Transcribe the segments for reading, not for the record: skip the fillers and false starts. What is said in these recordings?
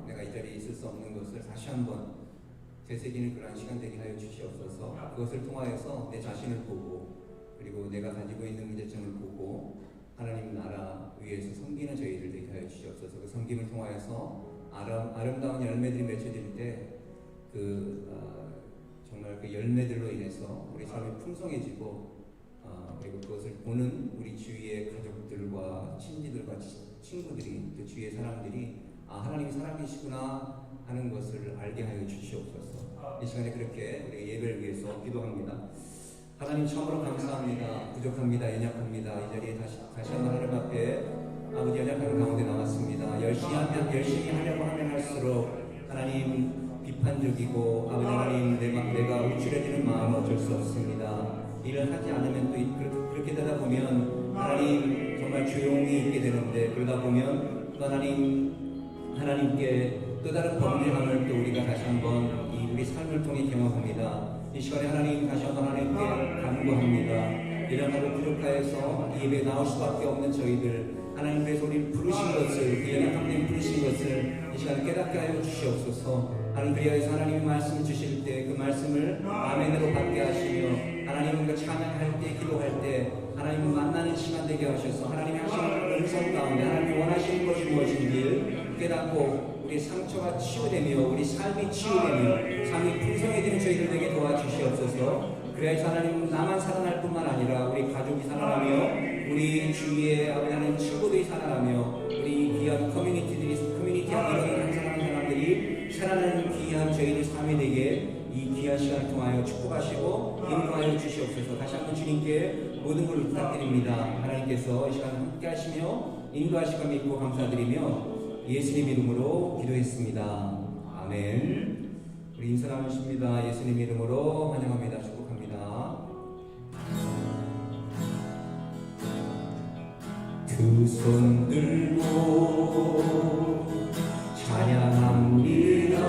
내가 이 자리에 있을 수 없는 것을 다시 한번 되새기는 그러한 시간 되게 하여 주시옵소서. 그것을 통하여서 내 자신을 보고 그리고 내가 가지고 있는 문제점을 보고 하나님 나라 위에서 섬기는 저희들 되게 하여 주시옵소서. 그 섬김을 통하여서 아름다운 열매들이 맺혀질 때 정말 그 열매들로 인해서 우리 삶이 풍성해지고 그리고 그것을 보는 우리 주위의 가족들과 친지들과 친구들이 그 주위의 사람들이 하나님이 살아계시구나 하는 것을 알게 하여 주시옵소서. 이 시간에 그렇게 우리 예배를 위해서 기도합니다. 하나님 참으로 감사합니다. 부족합니다. 연약합니다. 이 자리에 다시 한번 하나님 앞에 아버지 연약한 가운데 나왔습니다. 열심히 하려고 하면 할수록 하나님 비판적이고 아버지 하나님 내가 우쭐해지는 마음은 어쩔 수 없습니다. 일을 하지 않으면 또 그렇게 되다 보면 하나님 정말 조용히 있게 되는데 그러다 보면 또 하나님께 또 다른 범죄함을 또 우리가 다시 한번 우리 삶을 통해 경험합니다. 이 시간에 하나님 다시 한번 하나님께 간구합니다. 이런 하루 부족하여서 이 예배에 나올 수밖에 없는 저희들 하나님께서 우리를 부르신 것을 그 연약함 때문에 부르신 것을 이 시간에 깨닫게 하여 주시옵소서. 하나님 그리하여서 하나님이 말씀을 주실 때 그 말씀을 아멘으로 받게 하시며 하나님 우리가 찬양할 때 기도할 때 하나님을 만나는 시간 되게 하셔서 하나님이 하시는 음성 가운데 하나님이 원하시는 것이 무엇인지 깨닫고 우리 상처가 치유되며 우리 삶이 치유되며 삶이 풍성해지는 저희들 되게 도와주시옵소서. 그래야 하나님 나만 살아날 뿐만 아니라 우리 가족이 살아나며 우리 주위에 하나님 친구들이 살아나며 우리 귀한 커뮤니티 안에 한사람한 사람들이 살아나는 귀한 저희들 삶이 되게 이 귀한 시간을 통하여 축복하시고 인도하여 주시옵소서. 다시 한번 주님께 모든 걸 부탁드립니다. 하나님께서 이 시간 함께 하시며 인도하실 것 믿고 감사드리며 예수님 이름으로 기도했습니다. 아멘. 우리 인사 나누십니다. 예수님 이름으로 환영합니다. 축복합니다. 두 손 들고 찬양합니다.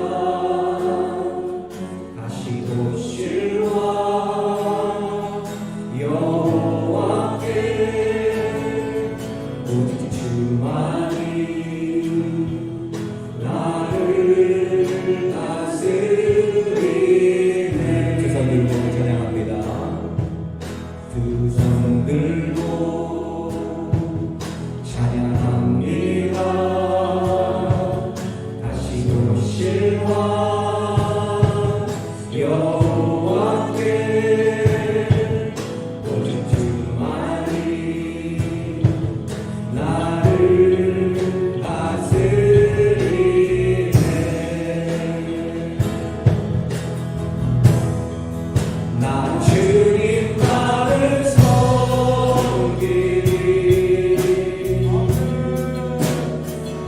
다시 오실 왕 여호와께 오직 주만이 나를 다스리네. 두 손 들고 찬양합니다. 두 손 들고 찬양합니다. 다시 오실 왕 여호와께 오직 주만이 나를 다스리네. 난 주님 나를 섬기리.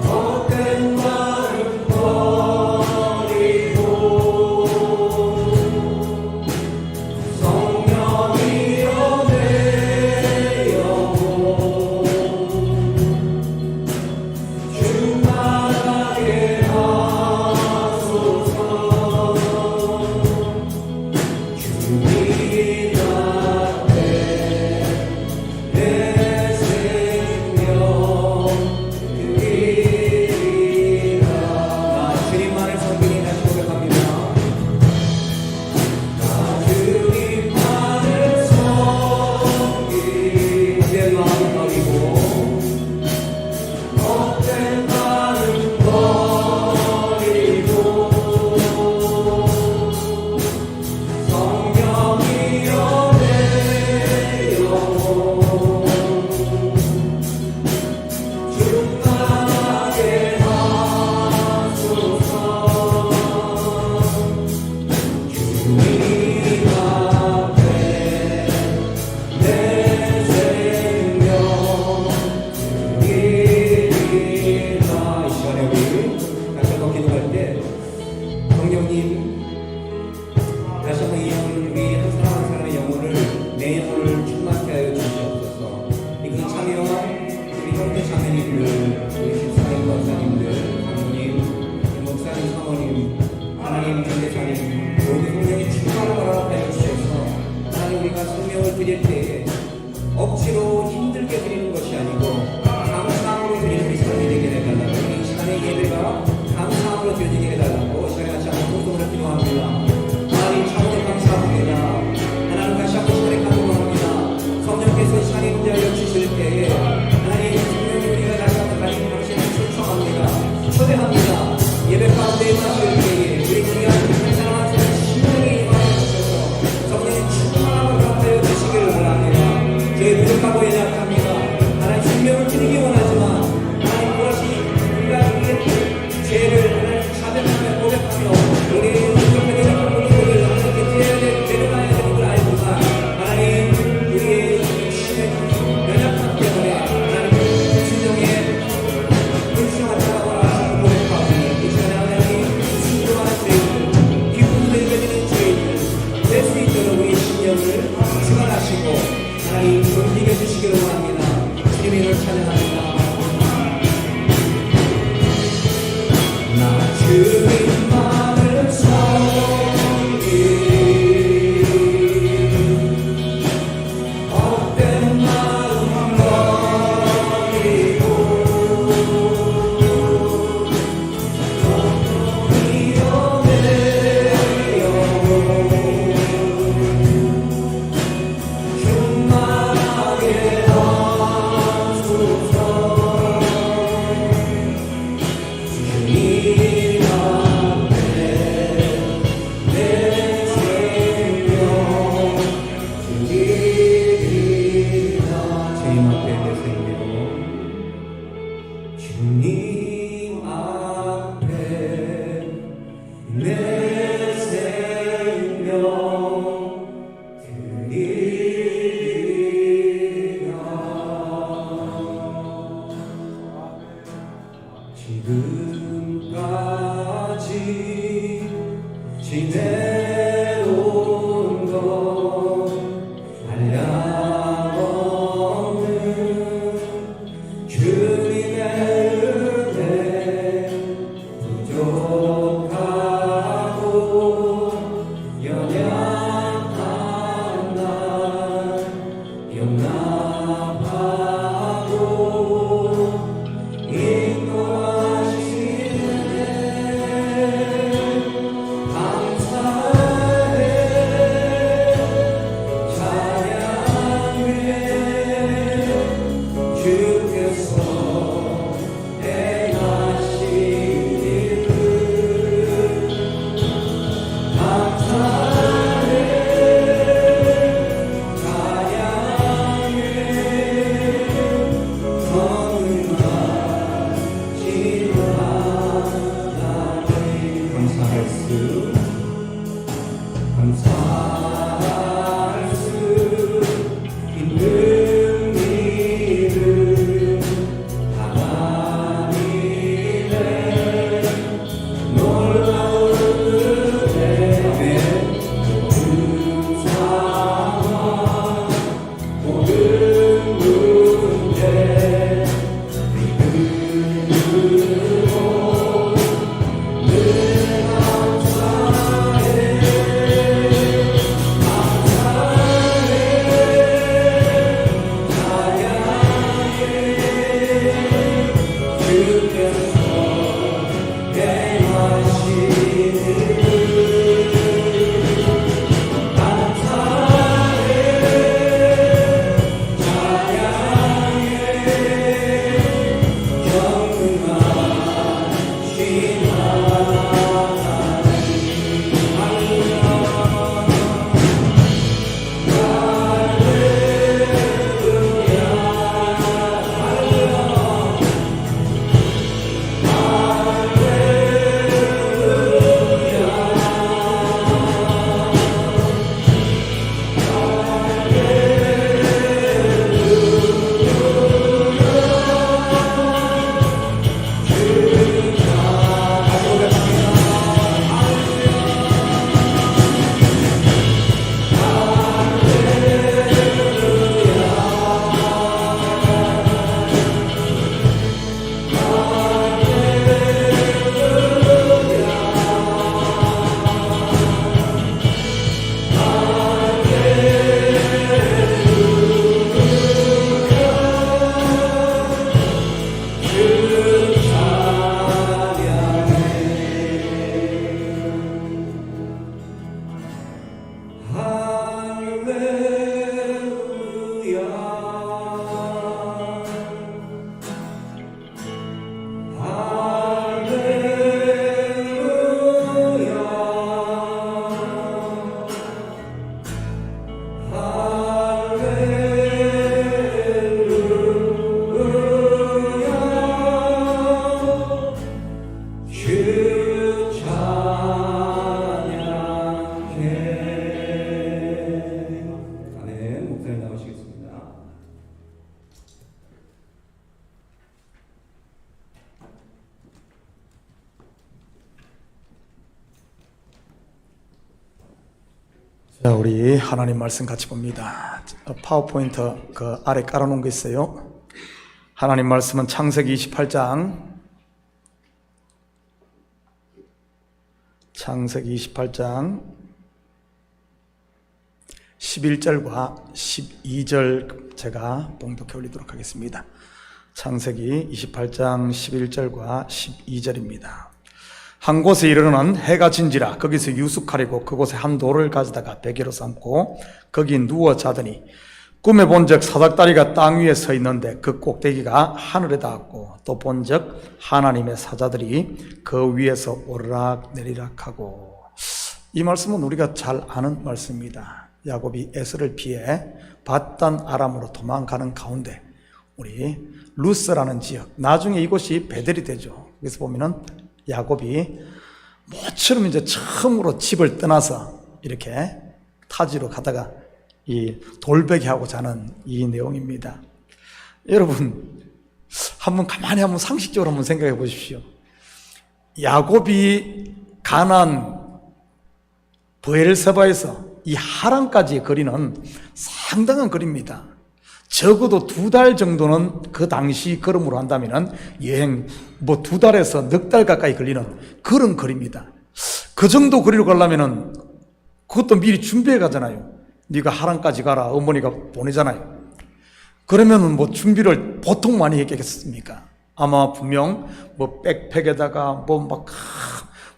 헛된 마음 버리고 성령이여 내 영혼 충만하게 하소서. 주님 앞에 내 생명 드리리라. 주님만을 섬기니 다시 고백합니다. 주님만을 섬기니 내 마음 버리고 헛된 마음 버리고 성령이여 내 영혼 충만하게 하소서. 주님 앞에 내 생명 드리리라. 이 시간에 우리 다시 한번 기도할 때 성령님 다시 한번 우리 한 사람 한 사람의 영혼을 내 영혼을 충만케 하여 주시옵소서. 이것은 참여한 우리 형제 자매님들 우리 집사님 권사님들 장로님 목사님 사모님 하나님 전대사님 모든 성령이 충만을 허락하여 주셔서 하나님 우리가 성령을 드릴 때에 억지로 힘들게 드리는 것이 아니고 감사함으로 드리는 이 삶이 되게 해달라고 이 시간의 예배가 감사함으로 드리게 해달라고 시간에 같이 한번 공동으로 기도합니다. 하나님 참으로 감사합니다. 하나님 다시 한번 시간에 간구합니다. 성령께서 이 시간에 임재하여 주실 때에 하나님 성령님 우리가 다시 한번 하나님 당신을 초청합니다. 초대합니다. 예배 가운데 임하실 때에 우리 귀한 한 사람 한 사람 신령히 임하여 주셔서 성령님 충만함을 허락하여 주시기를 원합니다. 저희 부족하고 연약합니다. 하나님 생명을 드리기 원하지만 하나님 그것이 우리가 우리의 죄를 하나님 자백하며 고백하며 우리의 부족한 연약한 모습을 하나님께 내려가야 되는 걸 알지만 하나님 우리의 신의 연약함 때문에 하나님 진정의 불쌍하다고 하시고 고백하오니 이 시간에 하나님 순종하는 죄인들 기쁨을 느껴지는 죄인들 될 수 있도록 우리 신령을 충만하시고 하나님 움직여 주시기를 원합니다. 주님의 이름을 찬양합니다. 나 주님만을 섬기리 헛된 마음 버리고 충만하게 하소서. 주님 앞에 내 생명 드리리라. 주님 앞에 내 생명 주님 앞에 내 생명 드리리라. 지금까지 지내온 것 한량없는 주님의 은혜 부족하고 연약한 날 용납하고 인도하시네. 감사해 찬양해 주께서 행하신 일을 감사해 찬양해 선하신 하나님 감사할 수 있는 일은 하나님의 놀라운 은혜 모든 상황 모든 문제 믿음으로 늘 감사하리. 주 찬양해. 아멘. 목사님 나오시겠습니다. 자, 우리 하나님 말씀 같이 봅니다. 파워포인트 그 아래 깔아놓은 거 있어요. 하나님 말씀은 창세기 28장 11절과 12절 제가 봉독해 올리도록 하겠습니다. 창세기 28장 11절과 12절입니다. 한 곳에 이르러는 해가 진지라 거기서 유숙하려고 그곳에 한 돌을 가져다가 베개로 삼고 거기 누워 자더니 꿈에 본적 사닥다리가 땅 위에 서 있는데 그 꼭대기가 하늘에 닿았고 또 본적 하나님의 사자들이 그 위에서 오르락 내리락 하고. 이 말씀은 우리가 잘 아는 말씀입니다. 야곱이 에서를 피해 밧단 아람으로 도망가는 가운데 우리 루스라는 지역, 나중에 이곳이 베델이 되죠. 그래서 보면은 야곱이 모처럼 이제 처음으로 집을 떠나서 이렇게 타지로 가다가 이 돌베개하고 자는 이 내용입니다. 여러분, 가만히 한번 상식적으로 한번 생각해 보십시오. 야곱이 가나안 브엘세바에서 이 하란까지의 거리는 상당한 거리입니다. 적어도 2달 정도는 그 당시 걸음으로 한다면 여행 2달에서 넉 달 가까이 걸리는 그런 거리입니다. 그 정도 거리로 가려면 그것도 미리 준비해 가잖아요. 네가 하란까지 가라 어머니가 보내잖아요. 그러면 준비를 보통 많이 했겠습니까? 아마 분명 백팩에다가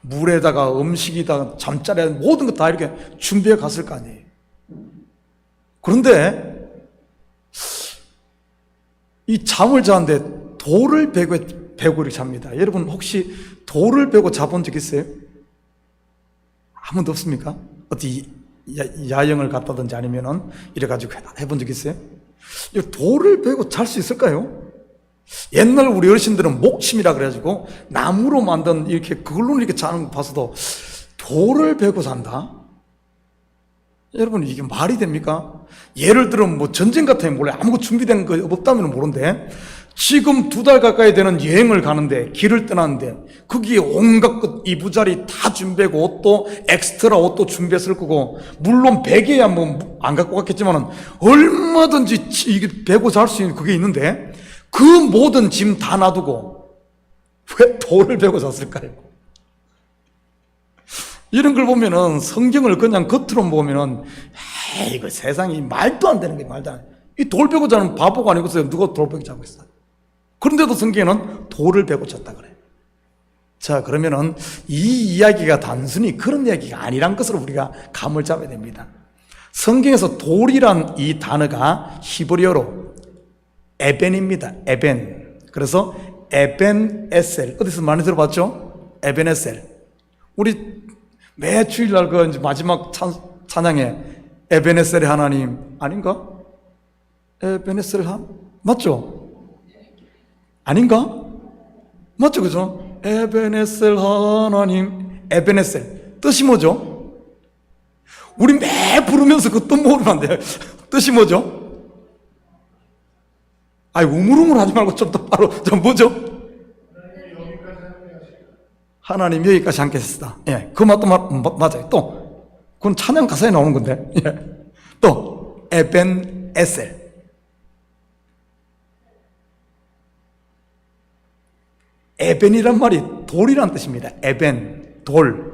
물에다가 음식이다 잠자리에 모든 것 다 이렇게 준비해 갔을 거 아니에요. 그런데 이 잠을 자는데 돌을 베고 이렇게 잡니다. 여러분 혹시 돌을 베고 자본 적 있어요? 아무도 없습니까? 어디 야영을 갔다든지 아니면은 이래가지고 해본 적 있어요? 이 돌을 베고 잘 수 있을까요? 옛날 우리 어르신들은 목침이라 그래가지고 나무로 만든 이렇게 그걸로 이렇게 자는 거 봐서도 돌을 베고 잔다? 여러분 이게 말이 됩니까? 예를 들어 전쟁 같으면 몰라요. 아무것도 준비된 거 없다면 모르는데 지금 2달 가까이 되는 여행을 가는데 길을 떠나는데 거기에 온갖 것 이부자리 다 준비하고 옷도 엑스트라 옷도 준비했을 거고 물론 베개야 안 갖고 갔겠지만 얼마든지 이게 베고 잘 수 있는 그게 있는데 그 모든 짐 다 놔두고 왜 돌을 베고 잤을까요? 이런 걸 보면은 성경을 그냥 겉으로 보면은 이거 세상이 말도 안 되는 게 말도 안 돼. 이 돌 베고 자는 바보가 아니고서 누가 돌 베고 자고 있어? 그런데도 성경에는 돌을 베고 잤다 그래. 자, 그러면은 이 이야기가 단순히 그런 이야기가 아니란 것을 우리가 감을 잡아야 됩니다. 성경에서 돌이란 이 단어가 히브리어로 에벤입니다. 에벤. 그래서 에벤 에셀. 어디서 많이 들어봤죠? 에벤 에셀. 우리 매 주일날 그 이제 마지막 찬양에 에벤에셀의 하나님 아닌가? 에벤에셀 맞죠? 아닌가? 맞죠, 그죠? 에벤에셀 하나님. 에벤에셀 뜻이 뭐죠? 우리 매 부르면서 그 뜻 모르면 안 돼요. 뜻이 뭐죠? 우물우물 하지 말고 좀 더 바로 뭐죠? 하나님 여기까지 함께 했다. 예, 그 말도 맞아요. 또 그건 찬양 가사에 나오는 건데. 예. 또 에벤 에셀. 에벤이란 말이 돌이란 뜻입니다. 에벤, 돌.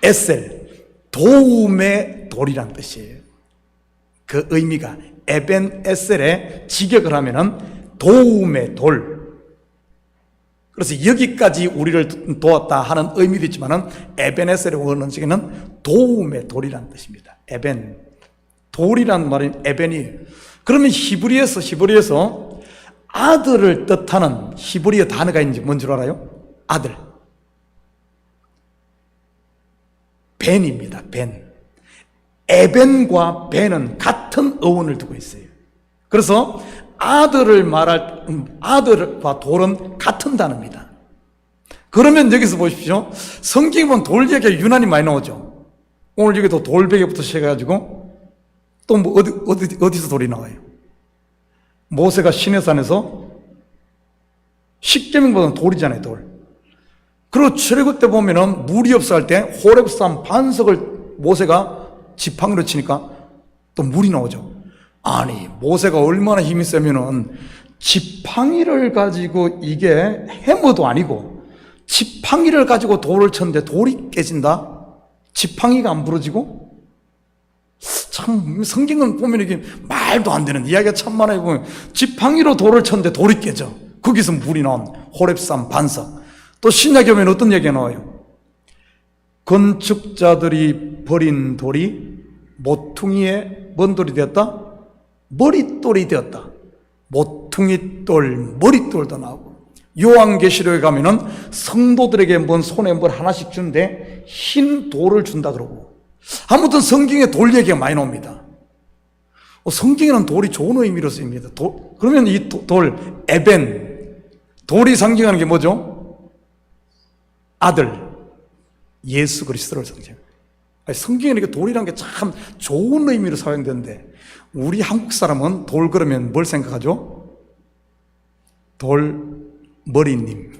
에셀, 도움의 돌이란 뜻이에요. 그 의미가 에벤 에셀에 직역을 하면은 도움의 돌. 그래서 여기까지 우리를 도왔다 하는 의미도 있지만은 에벤에셀의 원어식에는 도움의 돌이라는 뜻입니다. 에벤, 돌이란 말은 에벤이에요. 그러면 히브리에서 아들을 뜻하는 히브리어 단어가 있는지 뭔 줄 알아요? 아들. 벤입니다. 벤. 에벤과 벤은 같은 어원을 두고 있어요. 그래서 아들을 말할 아들과 돌은 같은 단어입니다. 그러면 여기서 보십시오. 성경에 보면 돌 얘기가 유난히 많이 나오죠. 오늘 여기도 돌베개부터 시작해가지고 또 뭐 어디서 돌이 나와요? 모세가 시내산에서 십계명보다는 돌이잖아요, 돌. 그리고 출애굽 때 보면은 물이 없어 할 때 호렙산 반석을 모세가 지팡이로 치니까 또 물이 나오죠. 아니, 모세가 얼마나 힘이 세면은 지팡이를 가지고 이게 해머도 아니고 지팡이를 가지고 돌을 쳤는데 돌이 깨진다? 지팡이가 안 부러지고? 참, 성경을 보면 이게 말도 안 되는 이야기가 참 많아요. 보면 지팡이로 돌을 쳤는데 돌이 깨져. 거기서 물이 나온 호렙산 반석. 또 신약에 보면 어떤 얘기가 나와요? 건축자들이 버린 돌이 모퉁이의 뭔 돌이 되었다? 머릿돌이 되었다. 모퉁이돌, 머릿돌도 나오고. 요한계시록에 가면은 성도들에게 뭔 손에 뭘 하나씩 주는데 흰 돌을 준다 그러고. 아무튼 성경에 돌 얘기가 많이 나옵니다. 성경에는 돌이 좋은 의미로 쓰입니다. 그러면 이 돌, 에벤, 돌이 상징하는 게 뭐죠? 아들, 예수 그리스도를 상징해요. 성경에 이렇게 돌이라는 게 참 좋은 의미로 사용되는데 우리 한국 사람은 돌 그러면 뭘 생각하죠? 돌 머리님.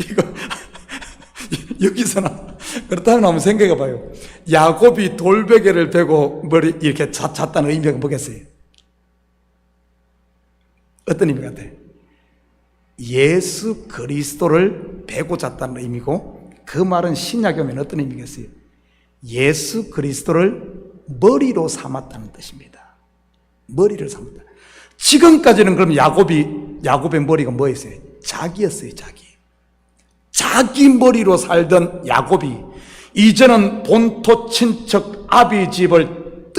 이거 여기서나 그렇다면 한번 생각해 봐요. 야곱이 돌베개를 베고 머리 이렇게 잤다는 의미가 뭐겠어요? 어떤 의미 같아요? 예수 그리스도를 베고 잤다는 의미고, 그 말은 신약에 오면 어떤 의미겠어요? 예수 그리스도를 머리로 삼았다는 뜻입니다. 머리를 삼았다. 지금까지는 그럼 야곱의 머리가 뭐였어요? 자기였어요, 자기. 자기 머리로 살던 야곱이 이제는 본토 친척 아비 집을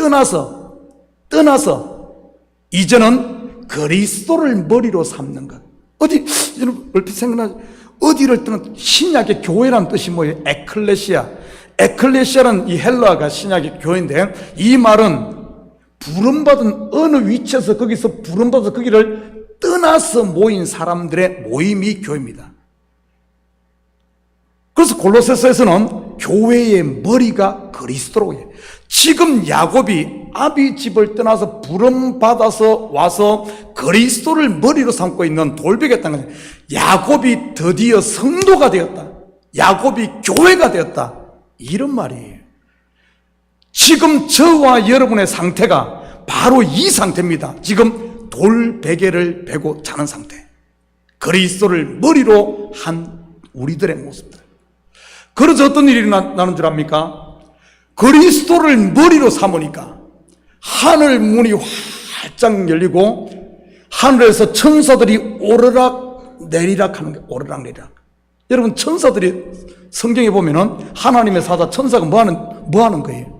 떠나서 이제는 그리스도를 머리로 삼는 것. 어디, 여러분, 얼핏 생각나죠? 어디를 떠나, 신약의 교회라는 뜻이 뭐예요? 에클레시아. 에클레시아는 이 헬라어가 신약의 교회인데, 이 말은 부름받은 어느 위치에서 거기서 부름받아서 거기를 떠나서 모인 사람들의 모임이 교회입니다. 그래서 골로새서에서는 교회의 머리가 그리스도라고 해요. 지금 야곱이 아비 집을 떠나서 부름받아서 와서 그리스도를 머리로 삼고 있는 돌베개였다는 거예요. 야곱이 드디어 성도가 되었다. 야곱이 교회가 되었다. 이런 말이에요. 지금 저와 여러분의 상태가 바로 이 상태입니다. 지금 돌베개를 베고 자는 상태. 그리스도를 머리로 한 우리들의 모습들. 그래서 어떤 일이 나는 줄 압니까? 그리스도를 머리로 삼으니까 하늘 문이 활짝 열리고 하늘에서 천사들이 오르락 내리락 하는 거예요. 오르락 내리락. 여러분, 천사들이 성경에 보면은 하나님의 사자 천사가 뭐 하는 거예요?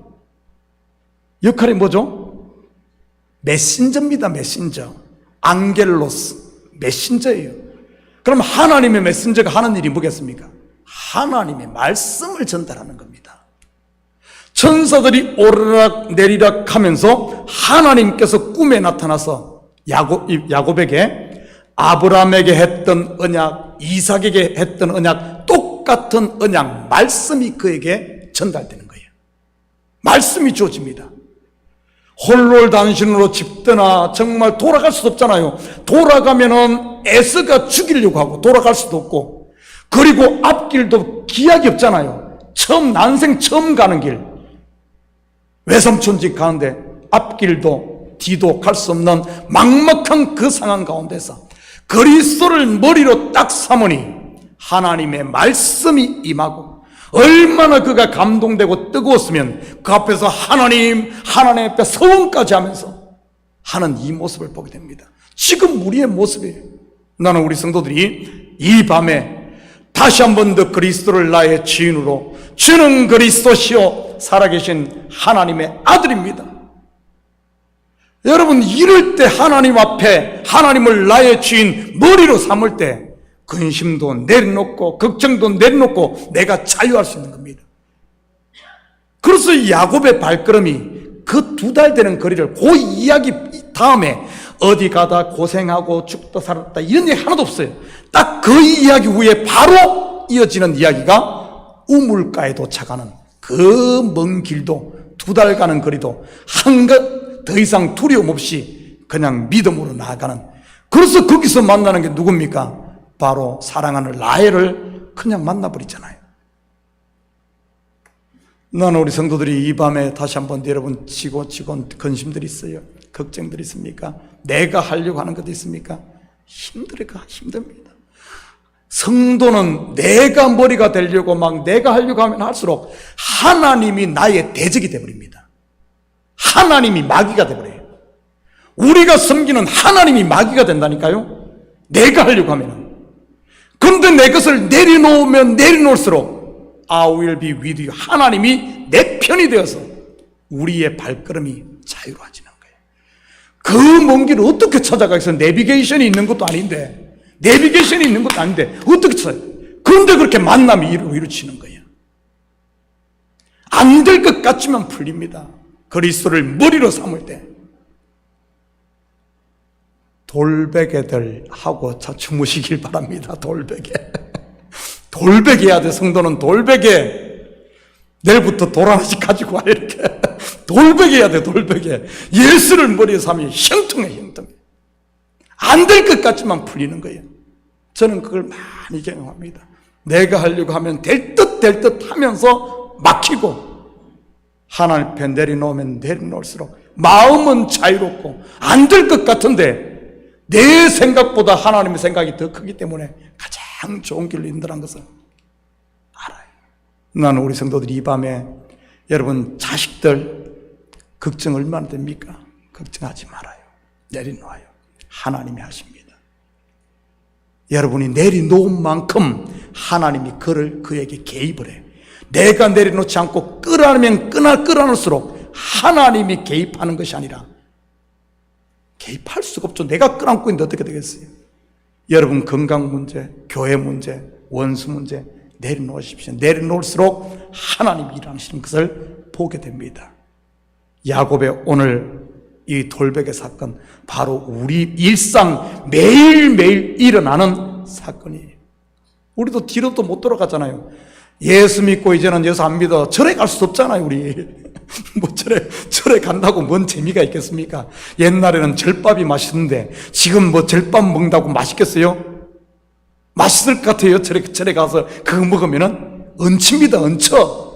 역할이 뭐죠? 메신저입니다. 메신저. 앙겔로스. 메신저예요. 그럼 하나님의 메신저가 하는 일이 뭐겠습니까? 하나님의 말씀을 전달하는 겁니다. 천사들이 오르락 내리락 하면서 하나님께서 꿈에 나타나서 야곱에게 아브라함에게 했던 언약, 이삭에게 했던 언약, 똑같은 언약, 말씀이 그에게 전달되는 거예요. 말씀이 주어집니다. 홀로 단신으로 집 떠나 정말 돌아갈 수도 없잖아요. 돌아가면은 에서가 죽이려고 하고 돌아갈 수도 없고, 그리고 앞길도 기약이 없잖아요. 난생 처음 가는 길, 외삼촌 집 가는데 앞길도 뒤도 갈 수 없는 막막한 그 상황 가운데서 그리스도를 머리로 딱 삼으니 하나님의 말씀이 임하고, 얼마나 그가 감동되고 뜨거웠으면 그 앞에서 하나님 앞에 서원까지 하면서 하는 이 모습을 보게 됩니다. 지금 우리의 모습이에요. 나는 우리 성도들이 이 밤에 다시 한 번 더 그리스도를 나의 주인으로, 주는 그리스도시요 살아계신 하나님의 아들입니다. 여러분, 이럴 때 하나님 앞에 하나님을 나의 주인 머리로 삼을 때 근심도 내려놓고 걱정도 내려놓고 내가 자유할 수 있는 겁니다. 그래서 야곱의 발걸음이 그 2달 되는 거리를, 그 이야기 다음에 어디 가다 고생하고 죽다 살았다 이런 얘기 하나도 없어요. 딱 그 이야기 후에 바로 이어지는 이야기가 우물가에 도착하는 그 먼 길도 2달 가는 거리도 더 이상 두려움 없이 그냥 믿음으로 나아가는, 그래서 거기서 만나는 게 누굽니까? 바로 사랑하는 라헬을 그냥 만나버리잖아요. 나는 우리 성도들이 이 밤에 다시 한번 여러분 치고 근심들이 있어요. 걱정들이 있습니까? 내가 하려고 하는 것도 있습니까? 힘듭니다. 성도는 내가 머리가 되려고 막 내가 하려고 하면 할수록 하나님이 나의 대적이 되어버립니다. 하나님이 마귀가 되어버려요. 우리가 섬기는 하나님이 마귀가 된다니까요. 내가 하려고 하면. 그런데 내 것을 내려놓으면 내려놓을수록 I will be with you. 하나님이 내 편이 되어서 우리의 발걸음이 자유로워지는 거예요. 그 먼 길을 어떻게 찾아가겠어요? 내비게이션이 있는 것도 아닌데 어떻게 찾아요? 그런데 그렇게 만남이 이루어지는 거예요. 안 될 것 같지만 풀립니다. 그리스도를 머리로 삼을 때 돌베개들 하고 주무시길 바랍니다. 돌베개 해야 돼. 성도는 돌베개. 내일부터 돌 하나씩 가지고 와. 이렇게 돌베개 해야 돼. 돌베개. 예수를 머리에 삼으면 형통해. 안 될 것 같지만 풀리는 거예요. 저는 그걸 많이 경험합니다. 내가 하려고 하면 될 듯 하면서 막히고, 하나님 앞에 내려놓으면 내려놓을수록 마음은 자유롭고, 안 될 것 같은데 내 생각보다 하나님의 생각이 더 크기 때문에 가장 좋은 길로 인도한 것을 알아요. 나는 우리 성도들이 이 밤에 여러분 자식들 걱정 얼마나 됩니까? 걱정하지 말아요. 내려놓아요. 하나님이 하십니다. 여러분이 내려놓은 만큼 하나님이 그에게 개입을 해요. 내가 내려놓지 않고 끌어안을수록 하나님이 개입하는 것이 아니라, 개입할 수가 없죠. 내가 끌어안고 있는데 어떻게 되겠어요? 여러분 건강 문제, 교회 문제, 원수 문제 내려놓으십시오. 내려놓을수록 하나님이 일하시는 것을 보게 됩니다. 야곱의 오늘 이 돌베개 사건, 바로 우리 일상 매일매일 일어나는 사건이에요. 우리도 뒤로도 못 돌아가잖아요. 예수 믿고 이제는 예수 안 믿어. 절에 갈 수 없잖아요, 우리. 뭐 절에 간다고 뭔 재미가 있겠습니까? 옛날에는 절밥이 맛있는데 지금 뭐 절밥 먹는다고 맛있겠어요? 맛있을 것 같아요. 절에 가서 그거 먹으면은 얹힙니다, 얹혀.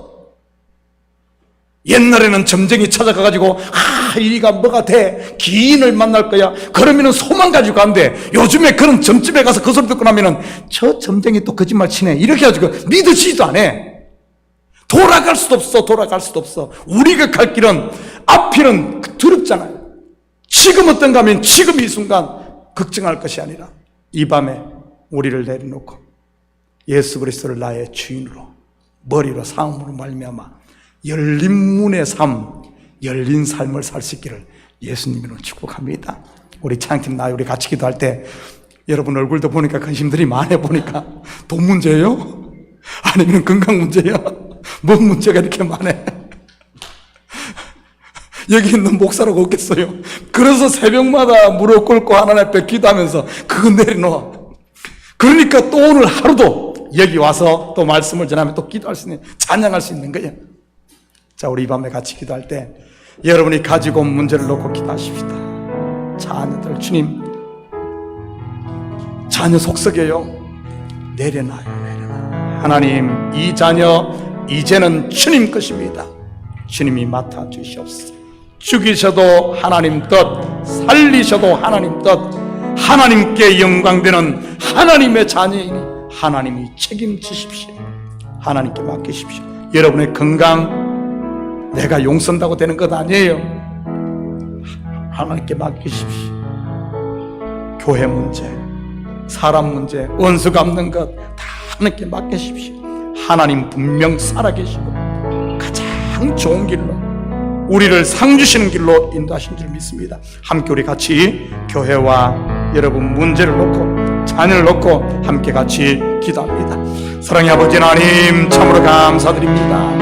옛날에는 점쟁이 찾아가가지고 이가 뭐가 돼? 기인을 만날 거야. 그러면은 소만 가지고 간대. 요즘에 그런 점집에 가서 그 소리 듣고 나면은 저 점쟁이 또 거짓말 치네. 이렇게 해가지고 믿으지도 않아. 돌아갈 수도 없어. 우리가 갈 길은 앞길은 두렵잖아요. 지금 어떤가 하면 지금 이 순간 걱정할 것이 아니라 이 밤에 우리를 내려놓고 예수 그리스도를 나의 주인으로 머리로 삼음으로 말미암아 열린 문의 삶, 열린 삶을 살 수 있기를 예수님으로 축복합니다. 우리 찬양팀 우리 같이 기도할 때 여러분 얼굴도 보니까 근심들이 많아. 보니까 돈 문제예요? 아니면 건강 문제예요? 뭔 문제가 이렇게 많아? 여기 있는 목사라고 없겠어요? 그래서 새벽마다 무릎 꿇고 하나님 앞에 기도하면서 그거 내려놓아. 그러니까 또 오늘 하루도 여기 와서 또 말씀을 전하면 또 기도할 수 있는, 찬양할 수 있는 거예요. 자, 우리 이 밤에 같이 기도할 때 여러분이 가지고 온 문제를 놓고 기도하십시다. 자녀들, 주님, 자녀 속썩여요. 내려놔요. 하나님, 이 자녀 이제는 주님 것입니다. 주님이 맡아주시옵소서. 죽이셔도 하나님 뜻, 살리셔도 하나님 뜻, 하나님께 영광되는 하나님의 자녀이니 하나님이 책임지십시오. 하나님께 맡기십시오. 여러분의 건강 내가 용선다고 되는 것 아니에요. 하나님께 맡기십시오. 교회 문제, 사람 문제, 원수 갚는 것 다 하나님께 맡기십시오. 하나님 분명 살아계시고 가장 좋은 길로 우리를 상 주시는 길로 인도하신 줄 믿습니다. 함께 우리 같이 교회와 여러분 문제를 놓고 자녀를 놓고 함께 같이 기도합니다. 사랑의 아버지 하나님, 참으로 감사드립니다.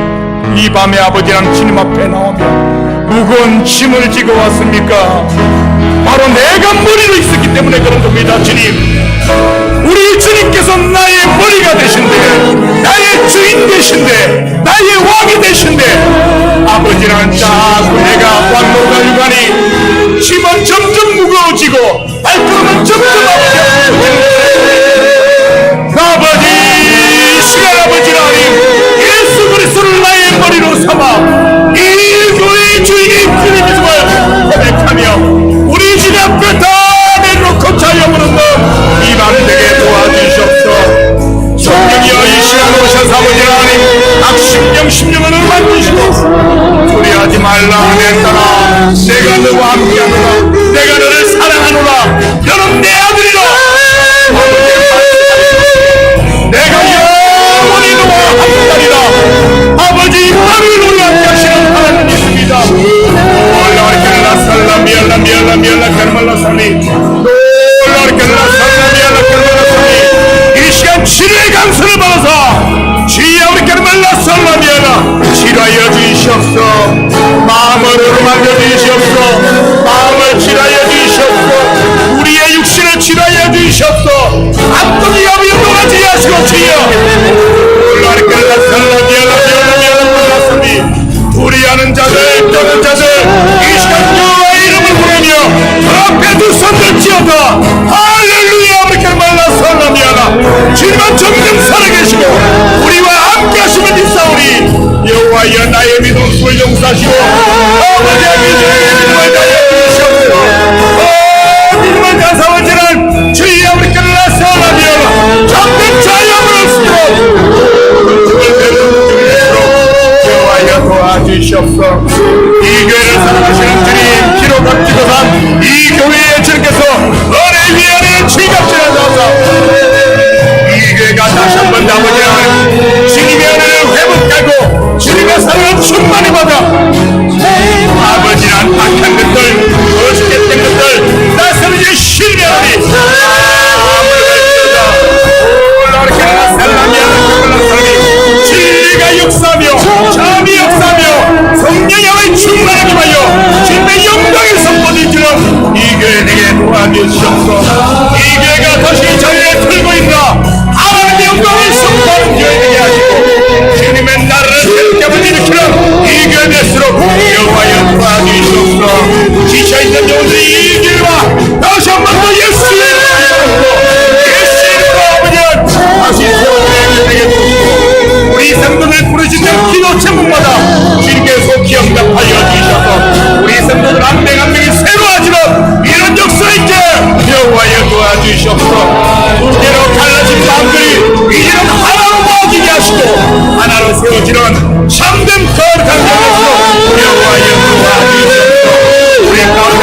이 밤에 아버지 하나님 주님 앞에 나오며 무거운 짐을 지고 왔습니까? 바로 내가 머리로 있었기 때문에 그런 겁니다. 주님, 우리 주님께서 나의 머리가 되신데, 나의 주인 되신데, 나의 왕이 되신데, 아버지랑 자꾸 내가 왕노가 유관이 힘은 점점 무거워지고 발걸음은 점점 아버지, 시간 아버지 하나님, 예수 그리스도를 나의 머리로 삼아 이 교회의 주인이 주님이심을 고백하며 우리 집 앞에 다 내놓고 자유무는 이 맘 되게 도와주시옵소서. 성령이여 이 시간 오셔서 아버지 하나님 악심령 심령을 만드시고 두려워하지 말라 내 딸아, 내가 너와 함께하노라, 내가 너를 사랑하노라, 너는 내 아들이라. 내가 영원히 너와 함께하리라. 아버지 나를 놀랍게 하시는 하나님 있습니다. 올라르케라 살라 미알라 미알라 미알라 카르말라 살리 올라르케라 살라 미알라 카르말라 살리 이 시간 치료의 강수를 받아서 주여 우리 카르말라 살라 미알라 치료하여 주시옵소서. 마음을 만져 주시옵소서. 마음을 치료하여 주시옵소서. 우리의 육신을 치료하여 주시옵소서. 앞동이 아버지 놀라지 하시고 주여 올라르케라 살라 미알라 미알라 미알라 살리 우리하는 자들 떠는 자들 이 시간 여호와의 이름을 부르며 앞에 두 손들 지어다 할렐루야 아브리켈 말라 살라미아나. 주님은 점점 살아계시고 우리와 함께 하시면 있사오니 여호와여 나의 믿음을 용서하시고 아버지의 믿음을 다해 주시옵소서. 믿음을 감사하지는 주의 아브리켈 말라 살라미아나 참된 자유함을 얻으시고 도와주시옵소서. 이 교회를 사랑하시는 주님 기록 앞지도상 이 교회의 주님께서 은혜 위에 은혜를 지갑질하셔서 이 교회가 다시 한번 아버지 주님의 은혜를 회복하고 주님의 사랑을 충만히 받아 아버지란 악한 것들 어시겠던 것들 나서는 신뢰하니 진리가 역사하며 참이 역사하며 성령의 충만하게 하여 주님의 영광을 선보이주는 이 교회 내게 도와주시옵소서. 이 교회가 다시 자리에 틀고 있나 하나님의 영광을 선포하는 교회 되게 하시고 주님의 나라를 새롭게 한번 일으키는 이 교회 될수록 여호와여 도와주시옵소서. 지쳐있는 영혼들이 이 교회와 다시 한번 더 예수의 다시 세워주게 되겠습니다. 우리 성도들 부르시는 기도 제목마다 주님께서 기억답하여 주셔서 우리 성도들 한 명 한 명이 새로워지는 이런 역사 있게 여호와여 도와주시옵소서. 두개로 갈라진 마음들이 이제는 하나로 모아지게 하시고 하나로 세워지는 참된 거룩한 영역으로 여호와여 도와주시옵소서. 우리 가운데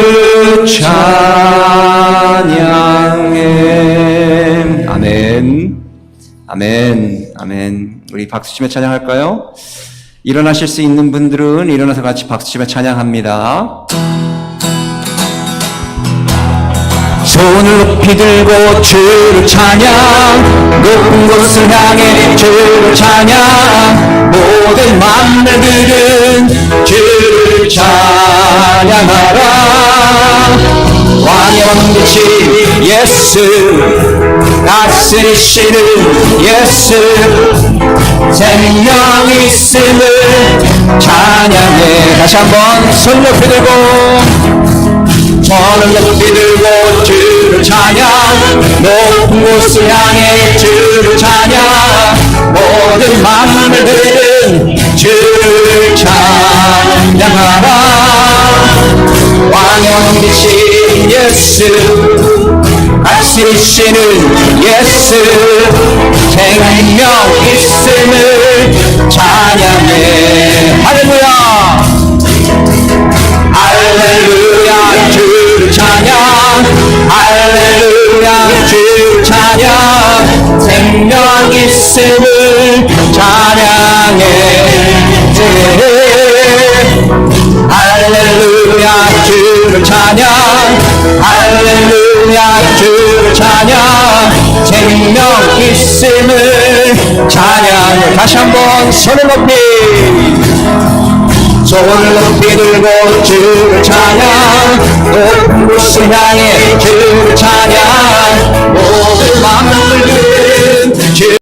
주를 찬양해. 아멘. 아멘. 아멘. 우리 박수치며 찬양할까요? 일어나실 수 있는 분들은 일어나서 같이 박수치며 찬양합니다. 손을 높이 들고 주를 찬양, 높은 곳을 향해 주를 찬양, 모든 만물들은 주를 찬양하라. 왕의 왕이신 예수, 다스리시는 예수, 생명 있음을 찬양해. 다시 한번 손 높이 들고, 손을 높이 들고 주를 찬양, 높은 곳을 향해 주를 찬양, 모든 만물들은 주를 찬양하라. 왕의 왕이신 예수, 다스리시는 예수, 생명 있음을 찬양해. 할렐루야. 할렐루야 주를 찬양, 할렐루야 주를 찬양, 생명 있음을 찬양해. 할렐루야 주를 찬양, 할렐루야 주를 찬양, 생명 있음을 찬양해. 다시 한번 손을 높이, 손을 높이 들고 주를 찬양, 높은 곳을 향해 주를 찬양, 모든 만물들은 주.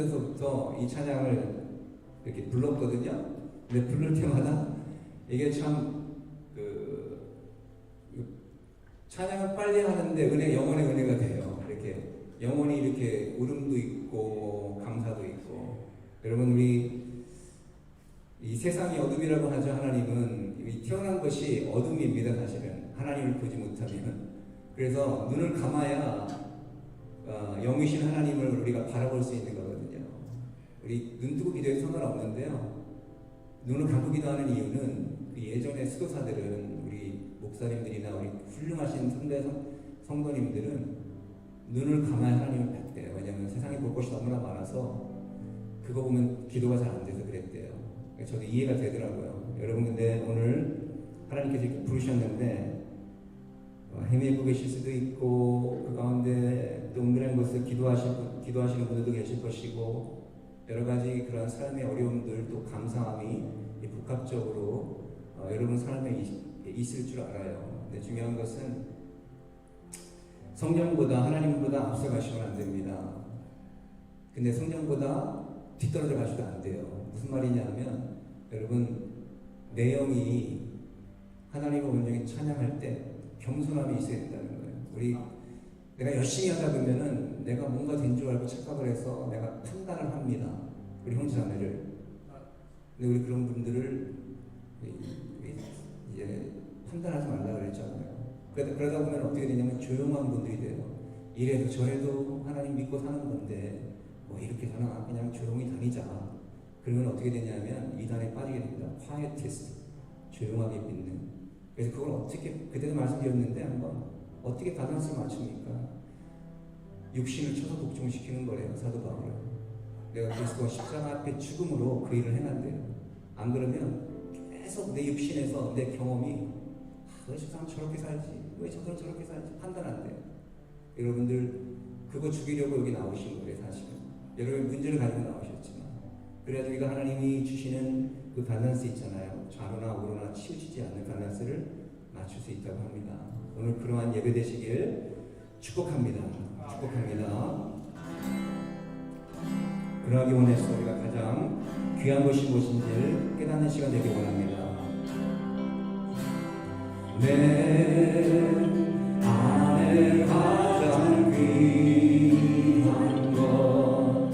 오래전서부터 이 찬양을 이렇게 불렀거든요. 근데 부를 때마다 이게 참 찬양을 빨리 하는데 영혼의 은혜가 돼요. 이렇게 영혼이 이렇게 울음도 있고 감사도 있고. 여러분, 우리 이 세상이 어둠이라고 하죠. 하나님은 이 태어난 것이 어둠입니다. 사실은 하나님을 보지 못하면. 그래서 눈을 감아야 영이신 하나님을 우리가 바라볼 수 있는 거거든요. 우리 눈 뜨고 기도해도 상관없는데요. 눈을 감고 기도하는 이유는 그 예전의 수도사들은, 우리 목사님들이나 우리 훌륭하신 선배 성도님들은 눈을 감아야 하나님을 뵙대요. 왜냐하면 세상에 볼 것이 너무나 많아서 그거 보면 기도가 잘 안 돼서 그랬대요. 저도 이해가 되더라고요. 여러분, 근데 오늘 하나님께서 이렇게 부르셨는데 헤매고 계실 수도 있고, 그 가운데 또 은밀한 곳에서 기도하시는 분들도 계실 것이고, 여러 가지 그런 삶의 어려움들, 또 감사함이 복합적으로 여러분 삶에 있을 줄 알아요. 근데 중요한 것은 성령보다, 하나님보다 앞서가시면 안 됩니다. 근데 성령보다 뒤떨어져 가셔도 안 돼요. 무슨 말이냐면, 여러분, 내 영이 하나님을 온전히 찬양할 때 겸손함이 있어야 된다는 거예요. 내가 열심히 하다 보면은 내가 뭔가 된 줄 알고 착각을 해서 내가 판단을 합니다. 우리 형제자매를. 근데 우리 그런 분들을 이제 판단하지 말라 그랬잖아요. 그러다 보면 어떻게 되냐면 조용한 분들이 돼요. 이래도 저래도 하나님 믿고 사는 건데 뭐 이렇게 하나, 그냥 조용히 다니자. 그러면 어떻게 되냐면 이단에 빠지게 됩니다. quiet test, 조용하게 믿는. 그래서 그걸 어떻게, 그때도 말씀드렸는데 한번 어떻게 밸런스를 맞춥니까? 육신을 쳐서 복종시키는 거래요. 사도 바울은. 내가 그리스도와 십자가 앞에 죽음으로 그 일을 행한대요. 안 그러면 계속 내 육신에서 내 경험이 왜 저 사람 저렇게 살지? 왜 저 사람 저렇게 살지? 판단 안 돼요. 여러분들 그거 죽이려고 여기 나오신 거예요. 사실은. 여러분 문제를 가지고 나오셨지만, 그래야지 우리가 하나님이 주시는 그 밸런스 있잖아요. 좌로나 우로나 치우치지 않는 밸런스를 맞출 수 있다고 합니다. 오늘 그러한 예배 되시길 축복합니다. 축복합니다. 그러하기 원해서 우리가 가장 귀한 것이 무엇인지를 깨닫는 시간 되길 원합니다. 내 안에 가장 귀한 것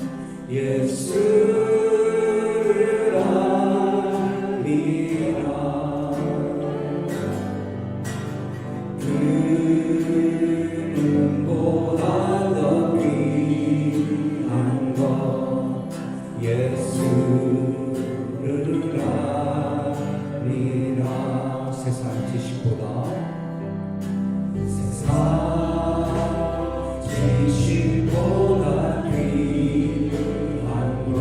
예수를 알리라. 그는 보다 더 귀한 것 예수를 알리라. 세상 지식보다, 세상 지식보다 귀한 것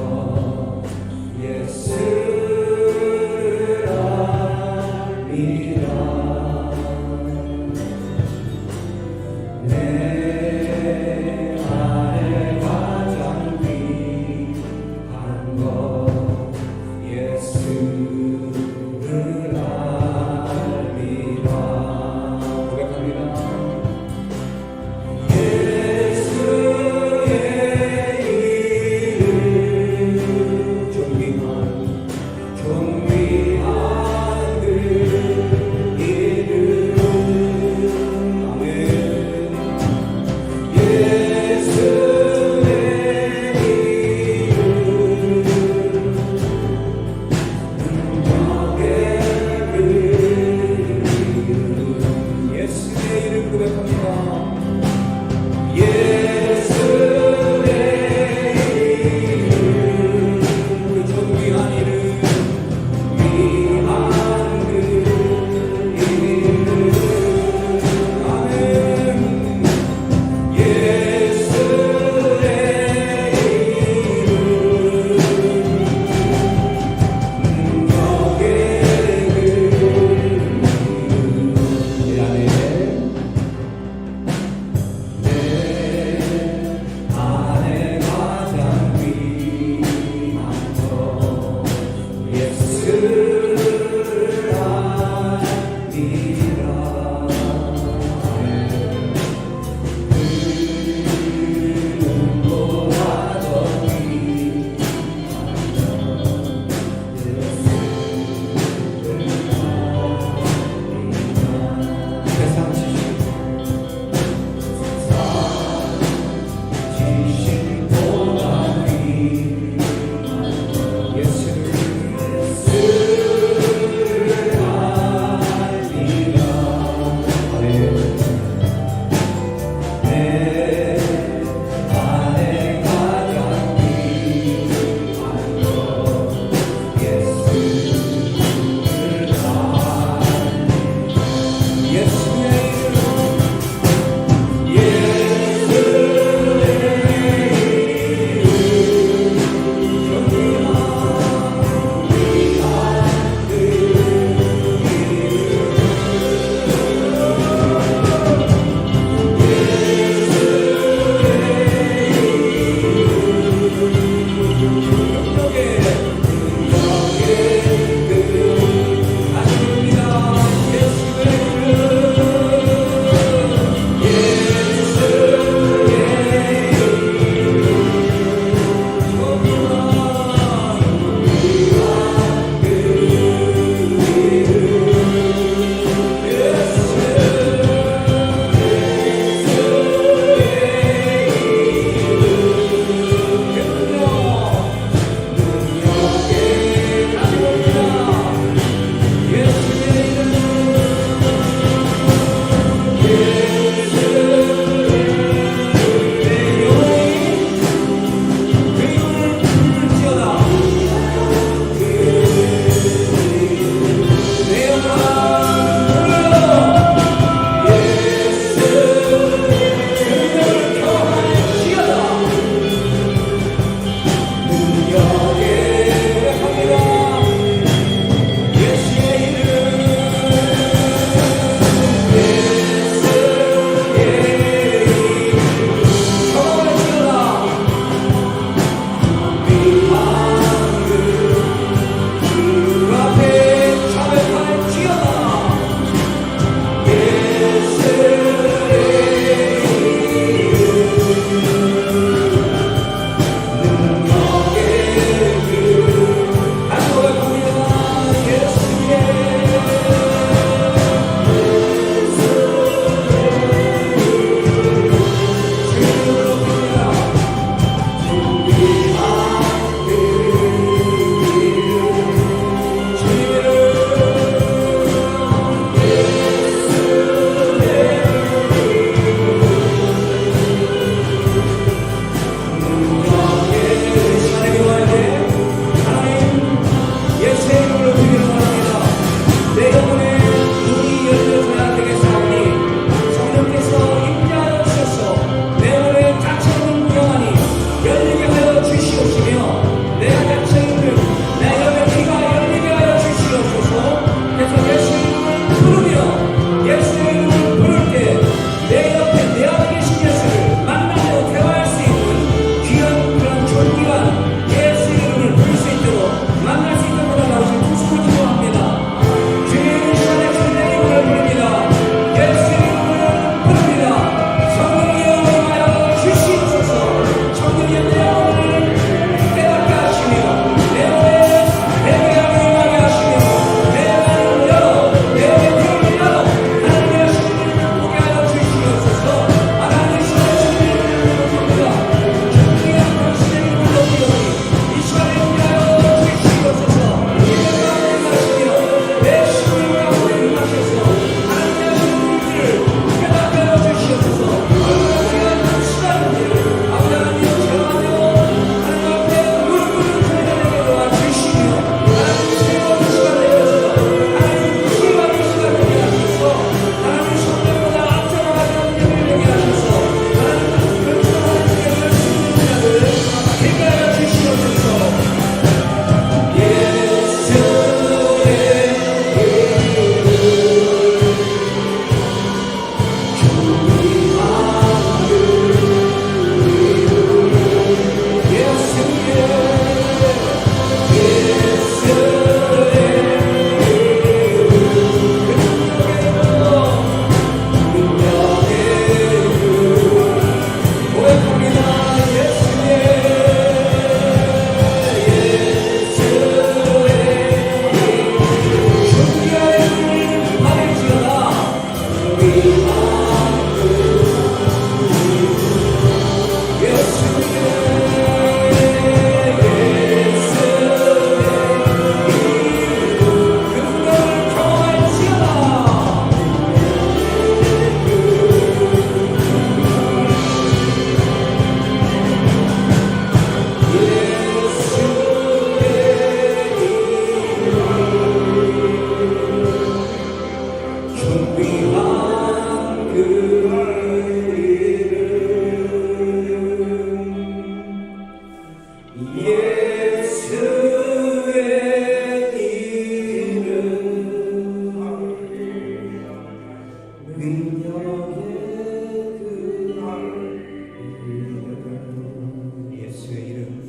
예수의 이름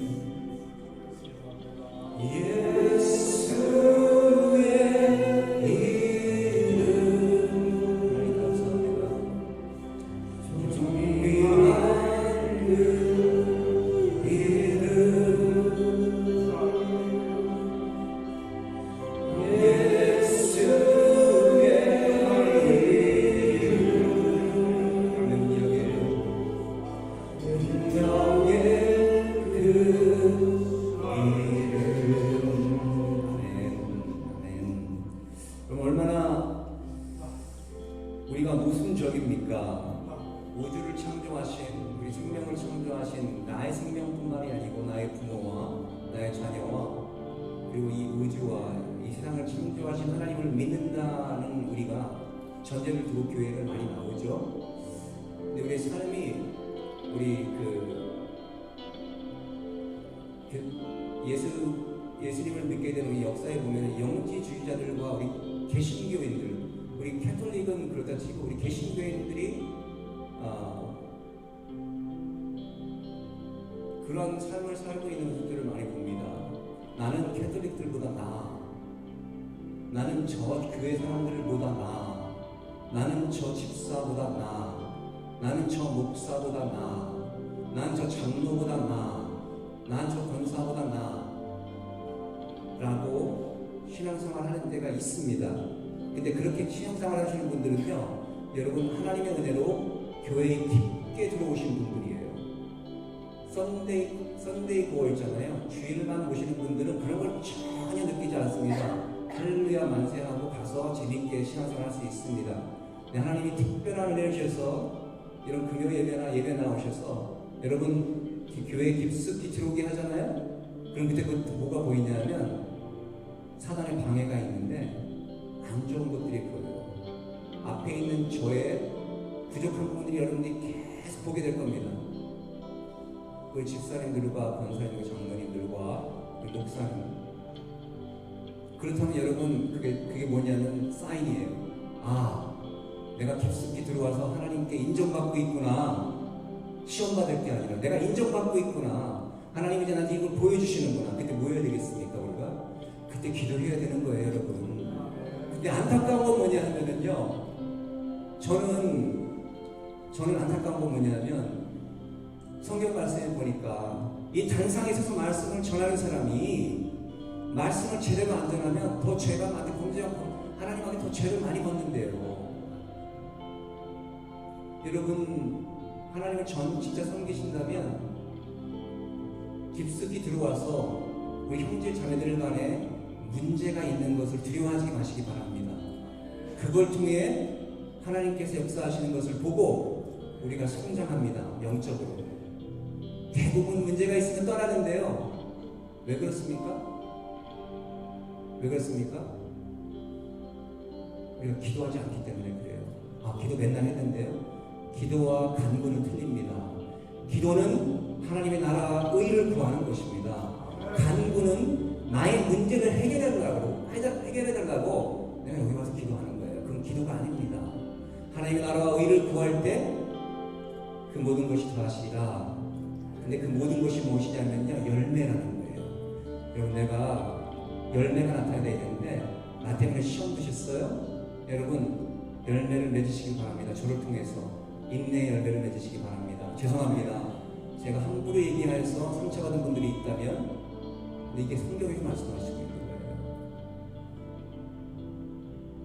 그리고 이 우주와 이 세상을 창조하신 하나님을 믿는다는 우리가 전제를 두고 교회를 많이 나오죠. 근데 우리의 삶이 우리 예수님을 믿게 되는 이 역사에 보면 영지주의자들과 우리 개신교인들, 우리 캐톨릭은 그렇다 치고 우리 개신교인들이 그런 삶을 살고 있는 모습들을 많이 봅니다. 나는 캐톨릭들보다 나아. 나는 저 교회 사람들보다 나아. 나는 저 집사보다 나아. 나는 저 목사보다 나아. 난 저 장로보다 나아. 난 저 권사보다 나아. 라고 신앙생활 하는 때가 있습니다. 근데 그렇게 신앙생활 하시는 분들은요, 여러분 하나님의 은혜로 교회에 깊게 들어오신 분들이에요. 썬데이 고어 있잖아요. 주일만 보시는 분들은 그런 걸 전혀 느끼지 않습니다. 할렐루야 만세하고 가서 재밌게 신앙생활 할 수 있습니다. 네, 하나님이 특별한 은혜를 주셔서 이런 금요 예배나 예배 나오셔서 여러분 교회에 깊숙이 들어오게 하잖아요. 그럼 그때 뭐가 보이냐면 사단의 방해가 있는데 안 좋은 것들이 보여요. 앞에 있는 저의 부족한 부분들이 여러분들이 계속 보게 될 겁니다. 우리 집사님들과 권사님과 장로님들과 우리 목사님. 그렇다면 여러분 그게 뭐냐면 사인이에요. 아, 내가 깊숙이 들어와서 하나님께 인정받고 있구나. 시험 받을 게 아니라 내가 인정받고 있구나. 하나님이 이제 나한테 이걸 보여주시는구나. 그때 뭐 해야 되겠습니까 우리가? 그때 기도해야 되는 거예요, 여러분. 근데 안타까운 건 뭐냐 하면은요, 저는 안타까운 건 뭐냐면 성경 말씀에 보니까 이 단상에 서서 말씀을 전하는 사람이 말씀을 제대로 안 전하면 더 죄가 많이 범죄하고 하나님한테 더 죄를 많이 받는데요. 여러분 하나님을 진짜 섬기신다면 깊숙이 들어와서 우리 형제 자매들 간에 문제가 있는 것을 두려워하지 마시기 바랍니다. 그걸 통해 하나님께서 역사하시는 것을 보고 우리가 성장합니다. 영적으로. 대부분 문제가 있으면 떠나는데요. 왜 그렇습니까? 왜 그렇습니까? 우리가 기도하지 않기 때문에 그래요. 아, 기도 맨날 했는데요. 기도와 간구는 틀립니다. 기도는 하나님의 나라 의를 구하는 것입니다. 간구는 나의 문제를 해결해달라고 내가 여기 와서 기도하는 거예요. 그건 기도가 아닙니다. 하나님의 나라와 의를 구할 때 그 모든 것이 더하시리라. 근데 그 모든 것이 무엇이냐면요, 열매라는 거예요. 여러분, 내가 열매가 나타나야 되는데 나 때문에 시험 드셨어요? 여러분, 열매를 맺으시기 바랍니다. 저를 통해서 인내의 열매를 맺으시기 바랍니다. 죄송합니다. 제가 함부로 얘기하여서 상처받은 분들이 있다면, 근데 이게 성경에서 말씀하시고 있는 거예요.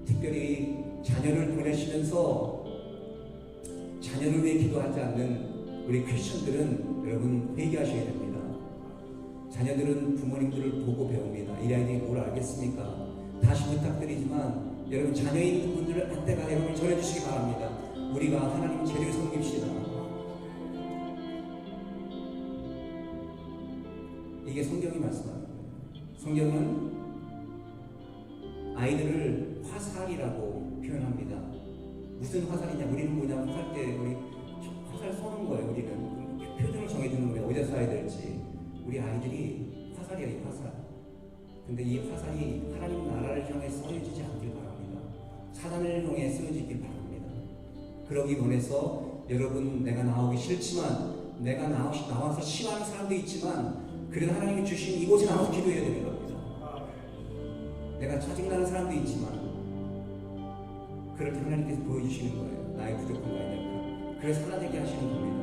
특별히 자녀를 보내시면서 자녀를 위해 기도하지 않는 우리 크리스천들은 여러분 회개하셔야 됩니다. 자녀들은 부모님들을 보고 배웁니다. 이 아이들이 뭘 알겠습니까? 다시 부탁드리지만 여러분 자녀 있는 분들을 안때가 여러분 전해주시기 바랍니다. 우리가 하나님 제대로 섬깁시다. 이게 성경이 말씀하는 거예요. 성경은 아이들을 화살이라고 표현합니다. 무슨 화살이냐? 우리는 뭐냐? 화살 때 우리 화살 쏘는 거예요. 우리는 표준을 정해주는 거예요. 어디다 쏴야 될지. 우리 아이들이 화살이야, 이 화살. 근데 이 화살이 하나님 나라를 향해 쏘여지지 않길 바랍니다. 사단을 향해 쏘여지길 바랍니다. 그러기 원해서 여러분, 내가 나오기 싫지만, 내가 나와서 싫어하는 사람도 있지만, 그래도 하나님이 주신 이곳에 나와서 기도해야 되는 겁니다. 내가 짜증나는 사람도 있지만, 그럴 때 하나님께서 보여주시는 거예요. 나의 부족한 거 아니냐. 그래서 하나 되게 하시는 겁니다.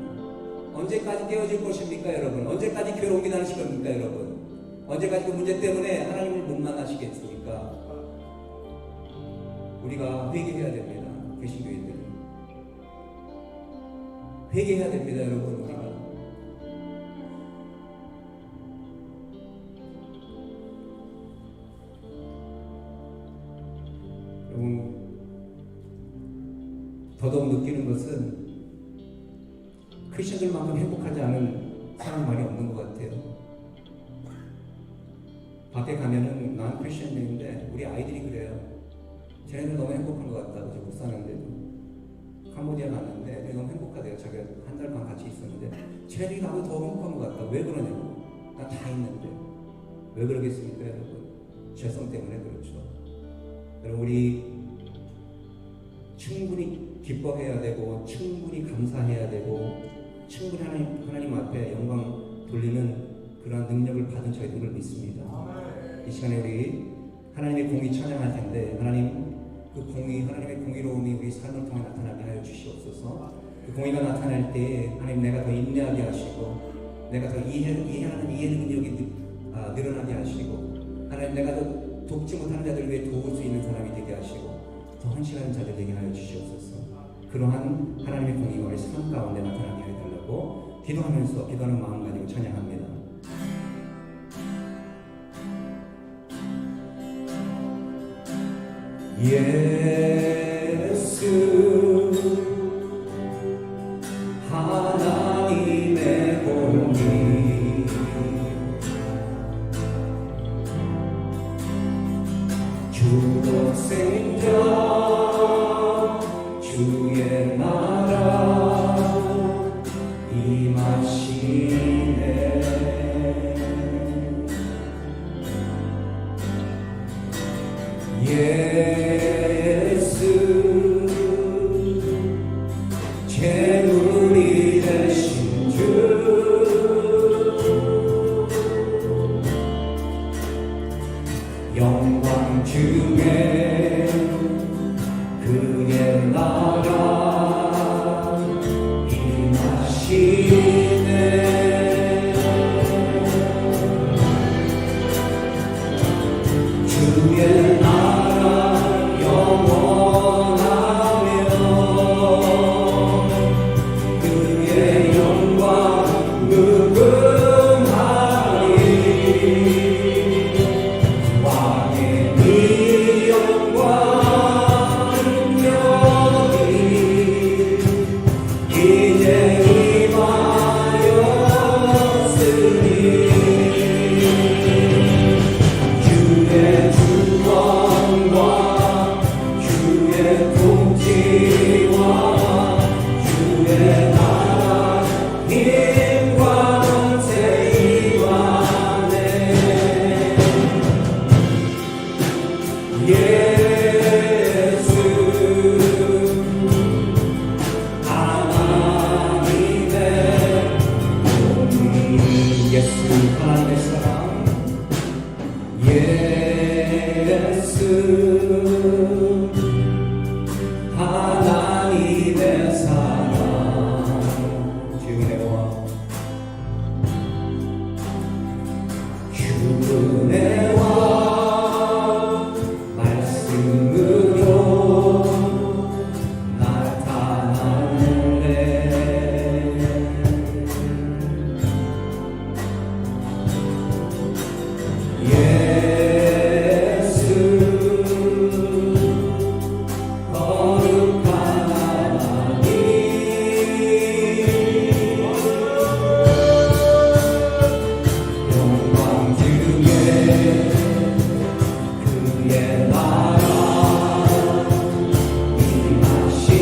언제까지 깨어질 것입니까, 여러분? 언제까지 교회를 옮겨 다니실 겁니까, 여러분? 언제까지 그 문제 때문에 하나님을 못 만나시겠습니까? 우리가 회개해야 됩니다. 개신교인들은 회개해야 됩니다, 여러분. 우리가 여러분, 더더욱 느끼는 것은 크리스천들만큼 행복하지 않은 사람 많이 없는 것 같아요. 밖에 가면은 난 크리스천인데 우리 아이들이 그래요. 쟤네들 너무 행복한 것 같다. 저 묵사는데 캄보디아 갔는데 애들이 너무 행복하대요. 자기가 한 달 반 같이 있었는데 쟤네들이 나보다 더 행복한 것 같다. 왜 그러냐고. 나 다 있는데. 왜 그러겠습니까, 여러분? 죄성 때문에 그렇죠. 여러분, 우리 충분히 기뻐해야 되고, 충분히 감사해야 되고, 충분히 하나님 앞에 영광 돌리는 그러한 능력을 받은 저희들을 믿습니다. 이 시간에 우리 하나님의 공의 찬양할 텐데, 하나님 그 공의, 하나님의 공의로움이 우리 삶을 통해 나타나게 하여 주시옵소서. 그 공의가 나타날 때 하나님 내가 더 인내하게 하시고, 내가 더 이해하는 이해 능력이 늘어나게 하시고, 하나님 내가 더 돕지 못하는 자들 위해 도울 수 있는 사람이 되게 하시고, 더 헌신하는 자들 되게 하여 주시옵소서. 그러한 하나님의 공의가 우리 삶 가운데 나타나게 하여 달라고 기도하면서 기도하는 마음 가지고 찬양합니다. 예수 하나님의 공의 주로 생자 주의 나라 임하시네. 예수 재물이 되신 주 영광 중에 그의 나라 임하시네. 주의 나라 영원하며 그의 영광 무궁하리. 왕의 이 영광 능력이 이제 임하였으니 주의 주권과 주의 통치와 주의 나라 힘과 권세 임하네. 예수 하나님의 공의. 예수 하나님의 사랑. 예수 하나님의 사랑. 주의 은혜와 은혜와 말씀으로 나타나네. 예수 거룩한 하나님 영광 중에 그의 나라 임하시네.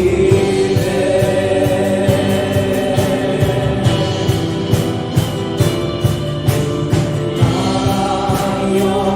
나라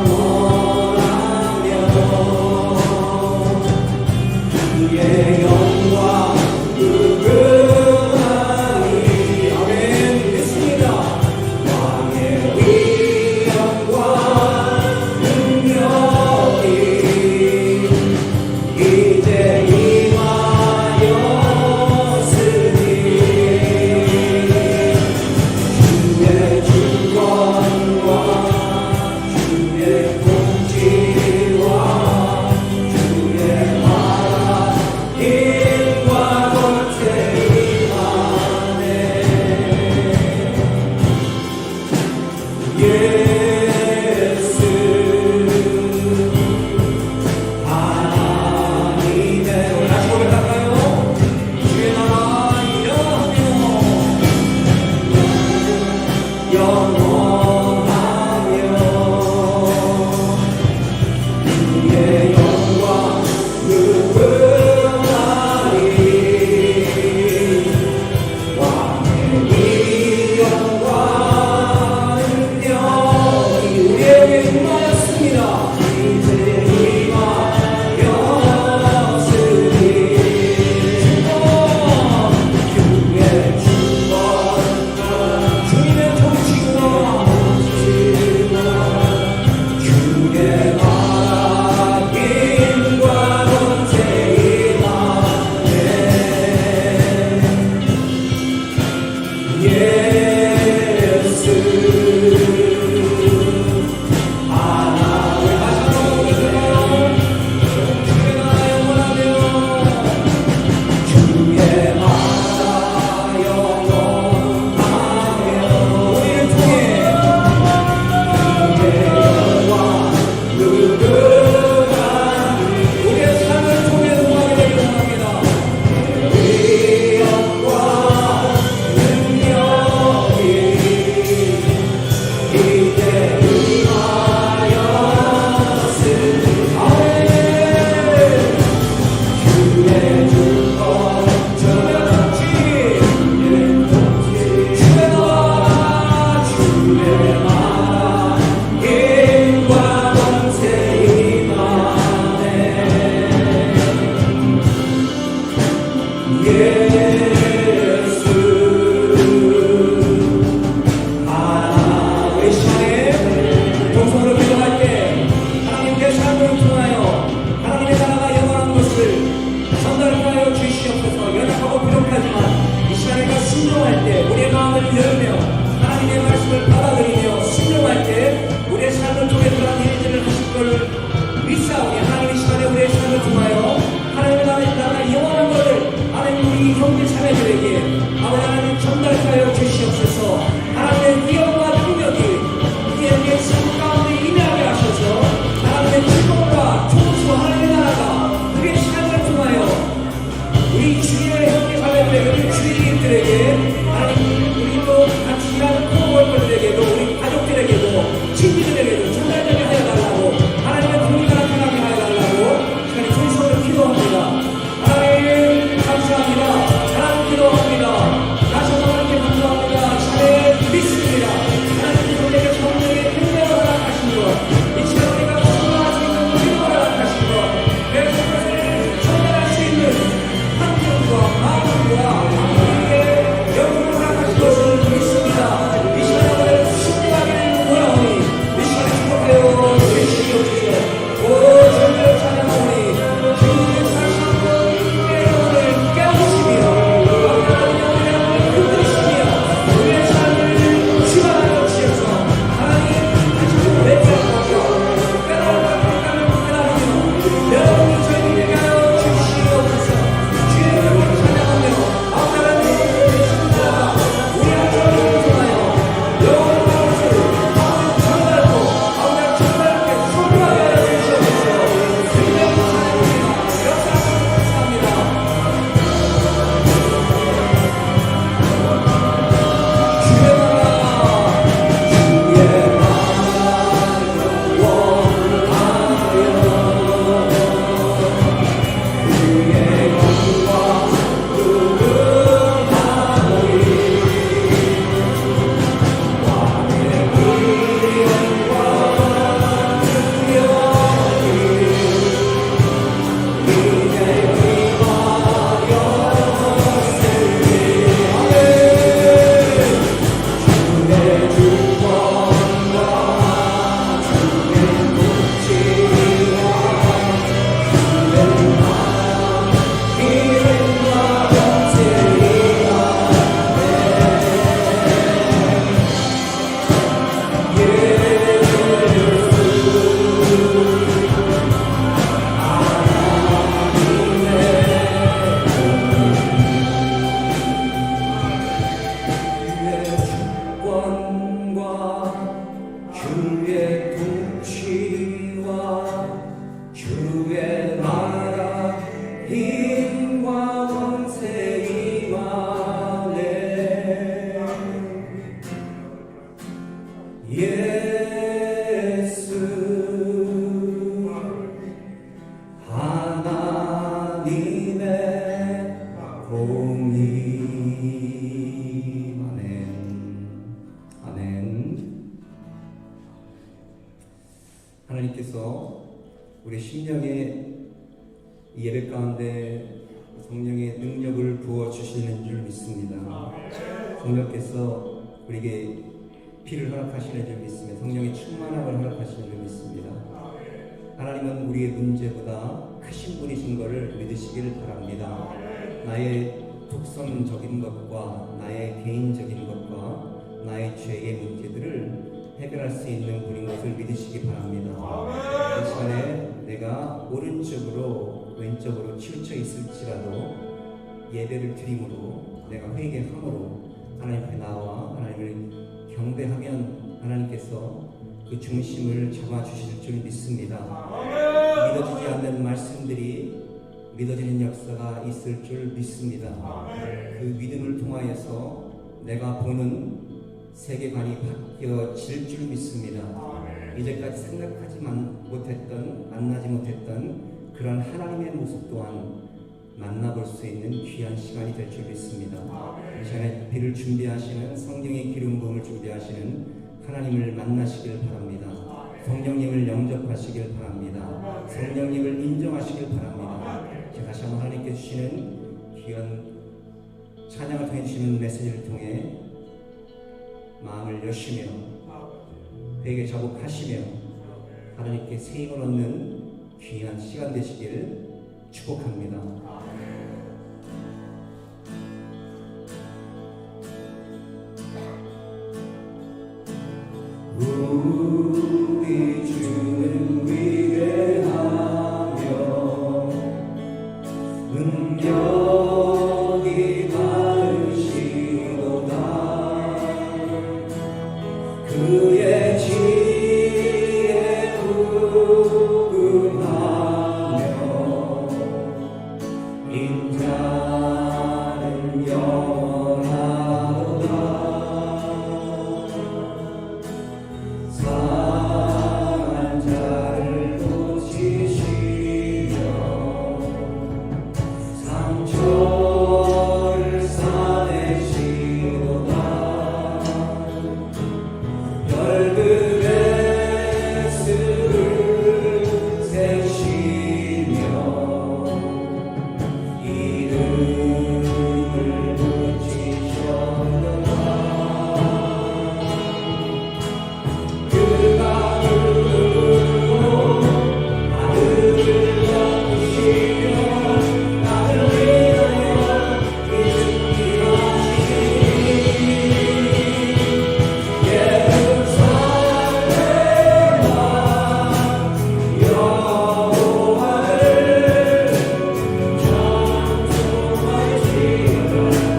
하나님께서 우리 심령의 예배 가운데 성령의 능력을 부어주시는 줄 믿습니다. 성령께서 우리에게 피를 허락하시는 줄 믿습니다. 성령의 충만함을 허락하시는 줄 믿습니다. 하나님은 우리의 문제보다 크신 분이신 것을 믿으시길 바랍니다. 나의 독선적인 것과 나의 개인적인 것과 나의 죄의 문제들을 해결할 수 있는 분인 것을 믿으시기 바랍니다. 이 시간에 내가 오른쪽으로 왼쪽으로 치우쳐 있을지라도 예배를 드림으로 내가 회개함으로 하나님 앞에 나와 하나님을 경배하면 하나님께서 그 중심을 잡아주실 줄 믿습니다. 믿어지지 않는 말씀들이 믿어지는 역사가 있을 줄 믿습니다. 그 믿음을 통하여서 내가 보는 세계관이 바뀌어질 줄 믿습니다. 이제까지 생각하지 못했던, 만나지 못했던 그런 하나님의 모습 또한 만나볼 수 있는 귀한 시간이 될 줄 믿습니다. 이 시간에 비를 준비하시는 성령의 기름 부음을 준비하시는 하나님을 만나시길 바랍니다. 성령님을 영접하시길 바랍니다. 성령님을 인정하시길 바랍니다. 제가 다시 한번 하나님께 주시는 귀한 찬양을 통해 주시는 메시지를 통해 마음을 여시며 회개 자복하시며 하나님께 새 힘을 얻는 귀한 시간 되시길 축복합니다. 우리 주는 위대하며 능력이 많으시도다. 그의 지혜 궁금하며 인자는 영원하도다. 상한 자를 고치시며 상처를 싸매시도다. 열등의 습을 세시며 이름을 붙이셨도다. 그가 누르고 하늘을 덮으시며 나를 위하여 일으키시니 예루살렘아 여호와를 찬송하시라.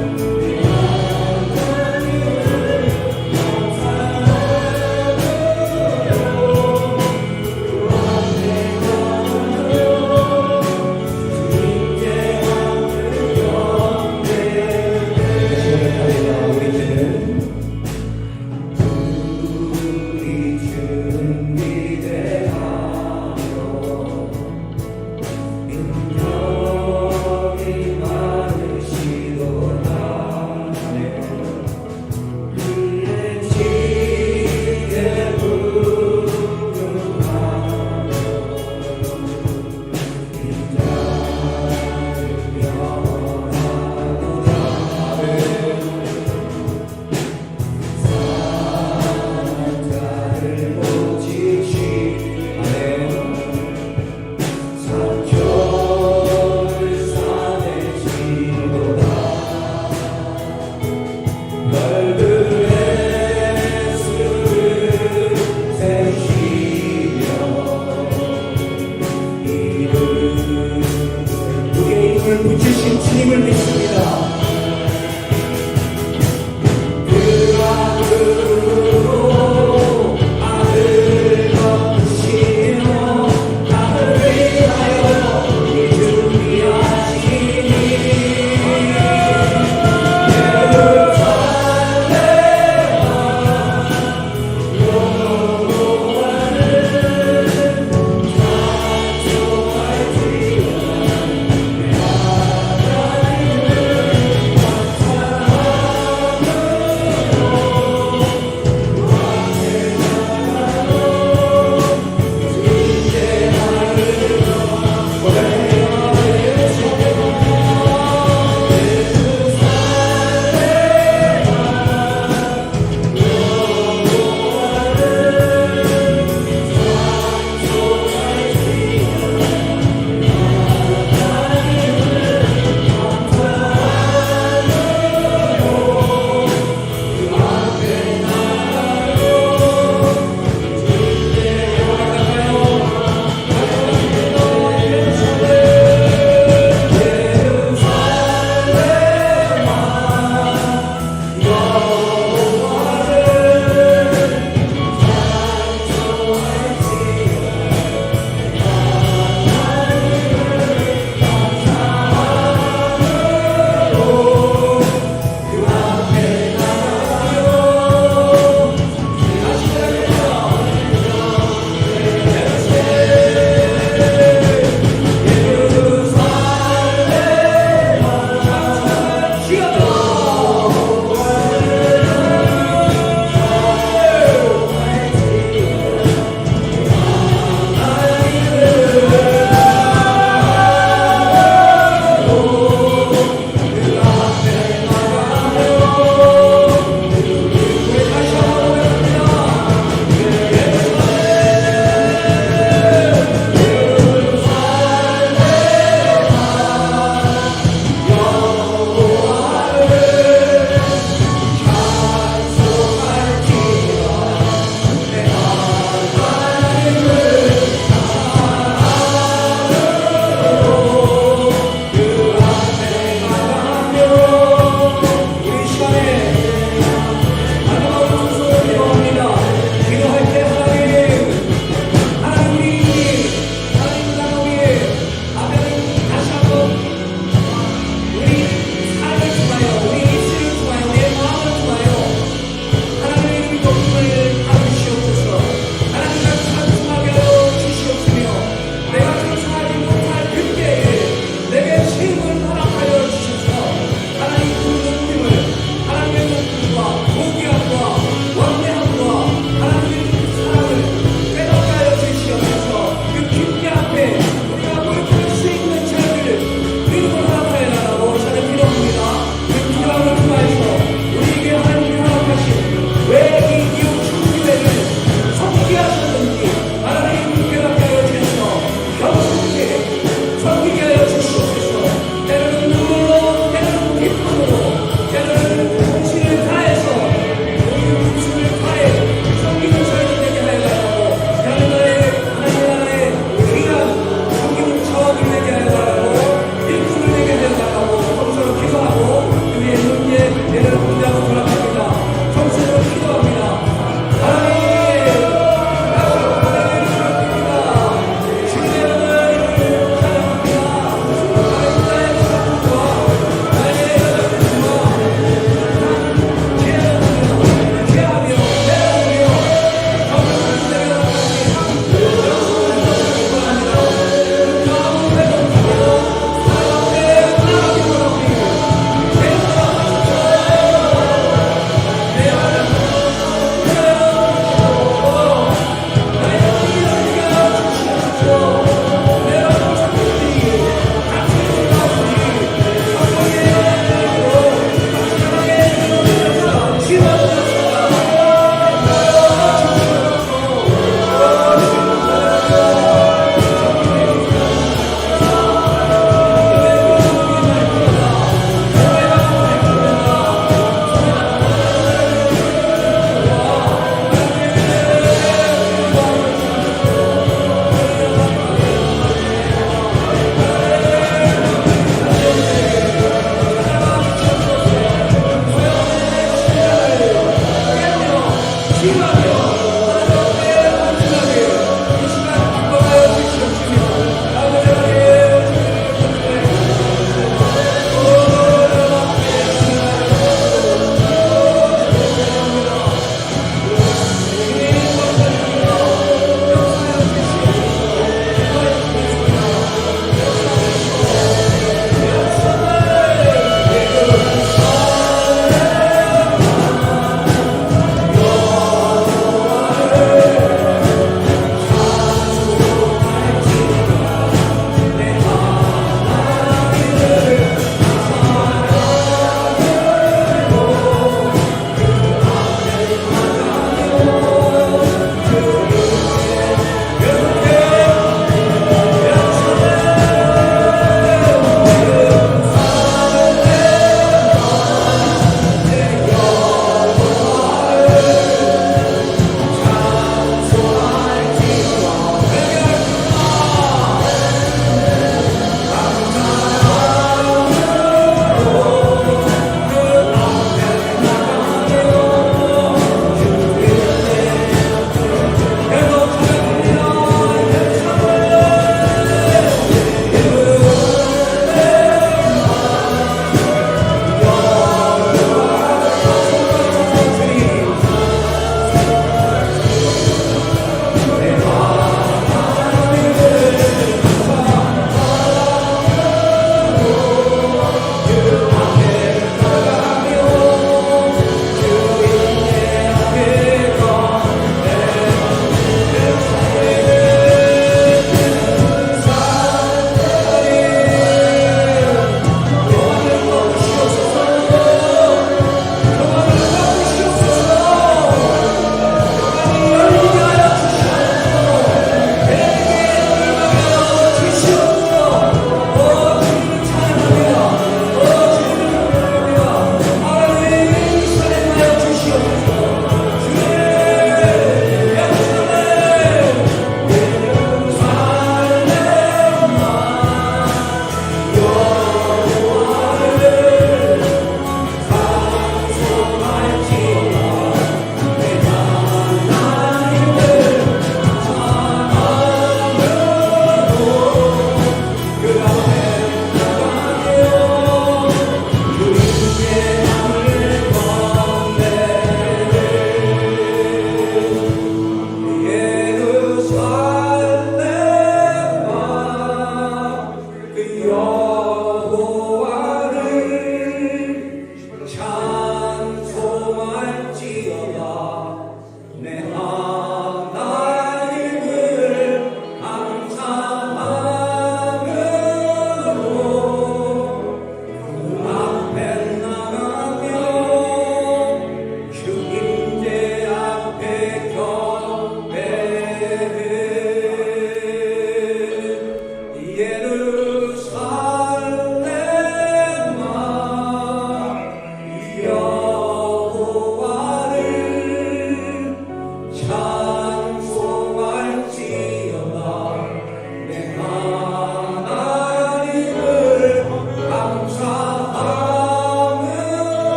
우리 주는 위대하며 능력이 많으시도다. 그의 지혜 궁금하며 인자는 영원하도다. 자를 고치시네. 상처를 싸매시도다. 열등의 습을 세시며 이름을 우리의 이름을 붙이신 주님을 믿습니다.